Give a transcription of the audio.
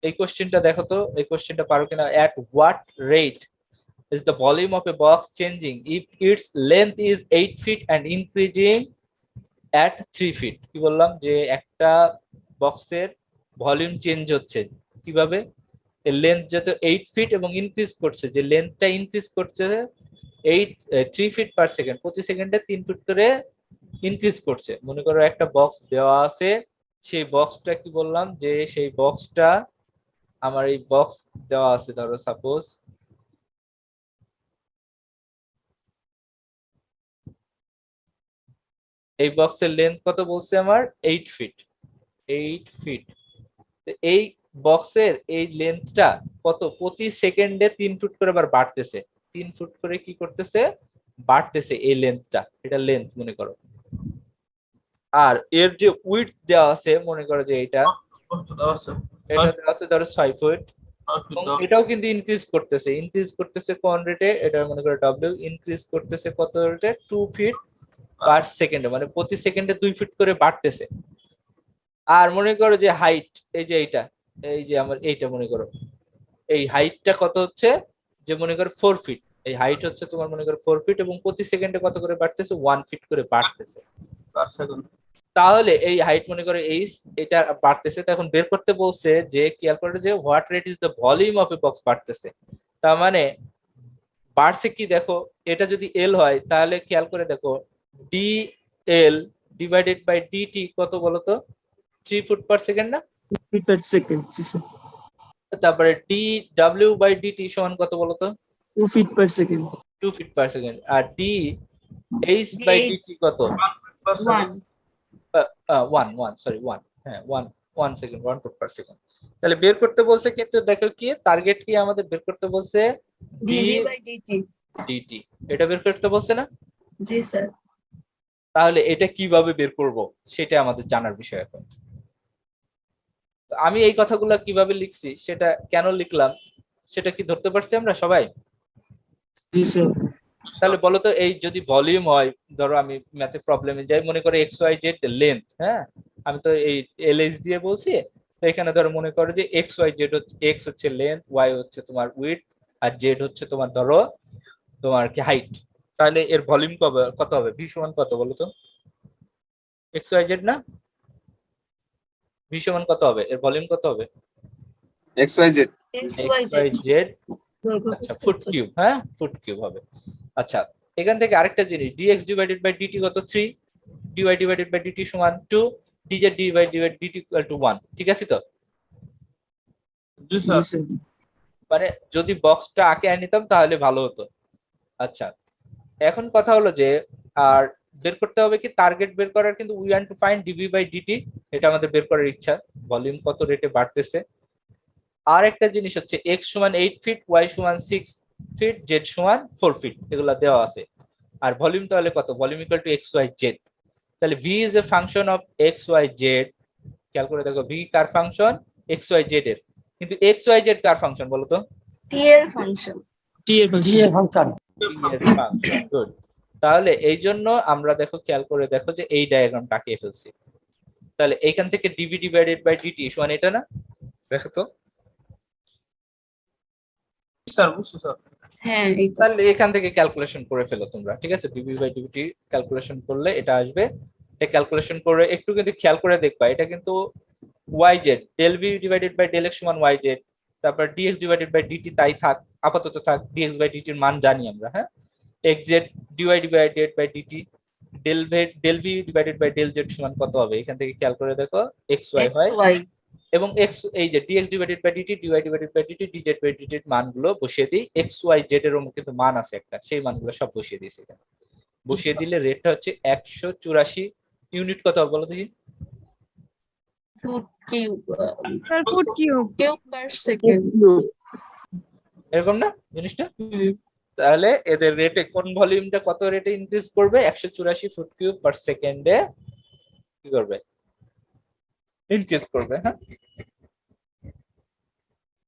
এই কোশ্চেনটা দেখো তো, এই কোশ্চেনটা পারো কিনা। at what rate is the volume of a box changing if its length is 8 feet and increasing at 3 feet? কি বললাম যে একটা বক্সের ভলিউম চেঞ্জ হচ্ছে কিভাবে, এর লেন্থ যত 8 ফিট এবং ইনক্রিজ করছে, যে লেন্থটা ইনক্রিজ করছে 3 ফিট পার সেকেন্ড, প্রতি সেকেন্ডে 3 ফিট করে ইনক্রিজ করছে। মনে করো একটা বক্স দেওয়া আছে, সেই বক্সটা কি বললাম যে সেই বক্সটা, আমার এই বক্স দেওয়া আছে, ধরো সাপোজ এই বক্সের লেন্থ কত বলছে আমার, 8 ফিট। 8 ফিট, এই বক্সের এই লেন্থটা কত, প্রতি সেকেন্ডে 3 ফুট করে আবার বাড়তেছে, 3 ফুট করে কি করতেছে, বাড়তেছে এই লেন্থটা, এটা লেন্থ মনে করো। আর এর যে উইডথ দেওয়া আছে, মনে করো যে এটা দেওয়া আছে ধরো 6 ফুট, এবং এটাও কিন্তু ইনক্রিজ করতেছে কোন রেটে, এটা মনে করো ডব্লিউ, ইনক্রিজ করতেছে কত রেটে, 2 ফিট পার সেকেন্ডে, মানে প্রতি সেকেন্ডে 2 ফিট করে বাড়তেছে। আর মনে করো যে হাইট, এই যে এইটা, এই যে আমার এইটা মনে করো, এই হাইটটা কত হচ্ছে, যে মনে করো 4 ফিট, এই হাইট হচ্ছে তোমার মনে করো 4 ফিট, এবং প্রতি সেকেন্ডে কত করে বাড়তেছে, 1 ফিট করে বাড়তেছে। তাহলে এই হাইট মনে করো এইচ, এটা বাড়তেছে, তো এখন বের করতে বলছে যে খেয়াল করে যে what rate is the volume of A box বাড়তেছে, তার মানে বাড়ছে কি দেখো, এটা যদি এল হয় তাহলে খেয়াল করে দেখো D L divided by D T কত বলতো, 3 ফুট পার সেকেন্ড না, ফিট পার সেকেন্ড। তারপরে ডি ডাব্লিউ বাই ডিটি সমান কত বলতো, 2 feet per second. 2 feet per second. আর ডি এইচ বাই ডিটি কত, 1 সরি 1, হ্যাঁ 1 সেকেন্ড, 1 ফুট পার সেকেন্ড। তাহলে বের করতে বলছে, কিন্তু দেখো কি টার্গেট কি আমাদের বের করতে বলছে, ডিভি বাই ডিটি। ডিটি, এটা বের করতে বলছে না। জি স্যার। তাহলে এটা কিভাবে বের করব সেটা আমাদের জানার বিষয় এখন। আমি এই কথাগুলো কিভাবে লিখছি, সেটা কেন লিখলাম, সেটা কি ধরতে পারছি আমরা সবাই? জি স্যার। তাহলে বলো তো, এই যদি ভলিউম হয়, ধরো আমি ম্যাথে প্রবলেমে যাই, মনে করো এক্স ওয়াই জেড লেন্থ, হ্যাঁ আমি তো এই এলএস দিয়ে বলছি, তো এখানে ধরো মনে করো যে এক্স ওয়াই জেড হচ্ছে, এক্স হচ্ছে লেন্থ, ওয়াই হচ্ছে তোমার উইডথ, আর জেড হচ্ছে তোমার ধরো তোমার কি হাইট। তাহলে এর ভলিউম কত হবে, ভি সমান কত বলো তো, এক্স ওয়াই জেড না, ভি সমান কত হবে, এর ভলিউম কত হবে, X Y Z. X Y Z, আচ্ছা ফুট কিউব, হ্যাঁ ফুট কিউব হবে। আচ্ছা এখান থেকে আরেকটা জিনিস, dx ডিভাইডেড বাই dt কত 3, dy ডিভাইডেড বাই dt সমান 2, dz divided by dt equal to 1, ঠিক আছে তো? জি স্যার। মানে যদি বক্সটা আঁকে নিতাম তাহলে ভালো হতো। আচ্ছা এখন কথা হলো যে, আর বের করতে হবে কি, টার্গেট বের করার, কিন্তু we want to find dv by dt, এটা আমাদের বের করার ইচ্ছা, ভলিউম কত রেটে বাড়তেছে। আর একটা জিনিস হচ্ছে x সমান 8 ফিট, y সমান 6 ফিট, z সমান 4 ফিট, এগুলো দেওয়া আছে। আর ভলিউম তাহলে কত, volume equal to x Y z. তাহলে V is a function of x Y z, খেয়াল করে দেখো ভি কার ফাংশন, এক্স ওয়াই জেড এর, কিন্তু এক্স ওয়াই জেড কার ফাংশন বলো তো, টি এর ফাংশন। টি এর ফাংশন। গুড। তাহলে এই জন্য আমরা দেখো খেয়াল করে দেখো যে এই ডায়াগ্রামটা আঁকিয়ে ফেলছি। তাহলে এইখান থেকে ডিভি ডিভাইডেড বাই ডিটি সমান এটা না, দেখো তো। স্যার বুঝছো স্যার। হ্যাঁ এই তো। তাহলে এখান থেকে ক্যালকুলেশন করে ফেলো তোমরা, ঠিক আছে, ডিভি বাই ডিটি ক্যালকুলেশন করলে এটা আসবে। এটা ক্যালকুলেশন করে একটু কিন্তু খেয়াল করে দেখবা, এটা কিন্তু Y Z, del V divided by del X সমান ওয়াই জেড, তারপর ডিএক্স ডিভাইডেড বাই ডিটি তাই থাক, আপাতত থাক, ডিএক্স বাই ডিটির মান জানি আমরা, হ্যাঁ X Z D Y divided by D T, del V divided by del Z সমান কত হবে, এখান থেকে খেয়াল করে দেখো এক্স ওয়াই হয়, এবং এক্স এই যে dx divided by dt, dy divided by dt, dz by ডিটির মানগুলো বসিয়ে দিই, এক্স ওয়াই জেড এর কিন্তু মান আছে একটা, সেই মানগুলো সব বসিয়ে দিয়েছি এখানে। বসিয়ে দিলে রেটটা হচ্ছে 184 ইউনিট, কত হবে বলো দেখি, foot cube. Sir foot cube. Cube per second. এরকম না জিনিসটা। তাহলে এদের রেটে কোন ভলিউমটা কত রেটে ইনক্রিজ করবে, 184 ফুট কিউব পার সেকেন্ডে কি করবে, ইনক্রিজ করবে, হ্যাঁ।